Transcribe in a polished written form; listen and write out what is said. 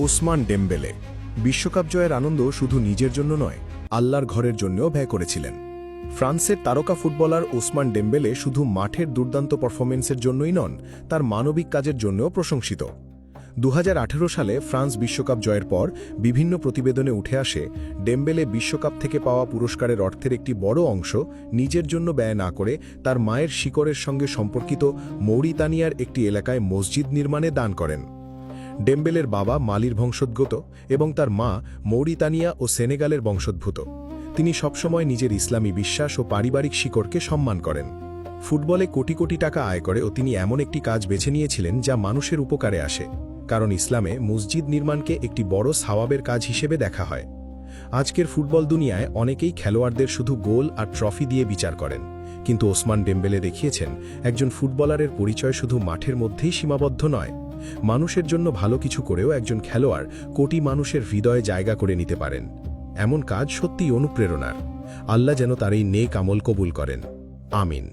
Osman Dembélé বিশ্বকাপ জয়ের আনন্দ শুধু নিজের জন্য নয়, আল্লাহর ঘরের জন্যও ব্যয় করেছিলেন। ফ্রান্সের তারকা ফুটবলার ওসমান ডেম্বেলে শুধু মাঠের দুর্দান্ত পারফরমেন্সের জন্যই নন, তার মানবিক কাজের জন্যও প্রশংসিত। 2018 সালে ফ্রান্স বিশ্বকাপ জয়ের পর বিভিন্ন প্রতিবেদনে উঠে আসে, ডেম্বেলে বিশ্বকাপ থেকে পাওয়া পুরস্কারের অর্থের একটি বড় অংশ নিজের জন্য ব্যয় না করে তার মায়ের শিকড়ের সঙ্গে সম্পর্কিত মৌরিতানিয়ার একটি এলাকায় মসজিদ নির্মাণে দান করেন। ডেম্বেলের বাবা মালির বংশোদ্ভূত এবং তার মা মৌরিতানিয়া ও সেনেগালের বংশোদ্ভূত। তিনি সবসময় নিজের ইসলামী বিশ্বাস ও পারিবারিক শিকড়কে সম্মান করেন। ফুটবলে কোটি কোটি টাকা আয় করেও তিনি এমন একটি কাজ বেছে নিয়েছিলেন যা মানুষের উপকারে আসে, কারণ ইসলামে মসজিদ নির্মাণকে একটি বড় সওয়াবের কাজ হিসেবে দেখা হয়। আজকের ফুটবল দুনিয়ায় অনেকেই খেলোয়াড়দের শুধু গোল আর ট্রফি দিয়ে বিচার করেন, কিন্তু ওসমান ডেম্বেলে দেখিয়েছেন একজন ফুটবলারের পরিচয় শুধু মাঠের মধ্যেই সীমাবদ্ধ নয়। মানুষের জন্য ভালো কিছু করেও একজন খেলোয়াড় কোটি মানুষের হৃদয়ে জায়গা করে নিতে পারেন। এমন কাজ সত্যিই অনুপ্রেরণার। আল্লাহ যেন তার এই নেক আমল কবুল করেন। আমিন।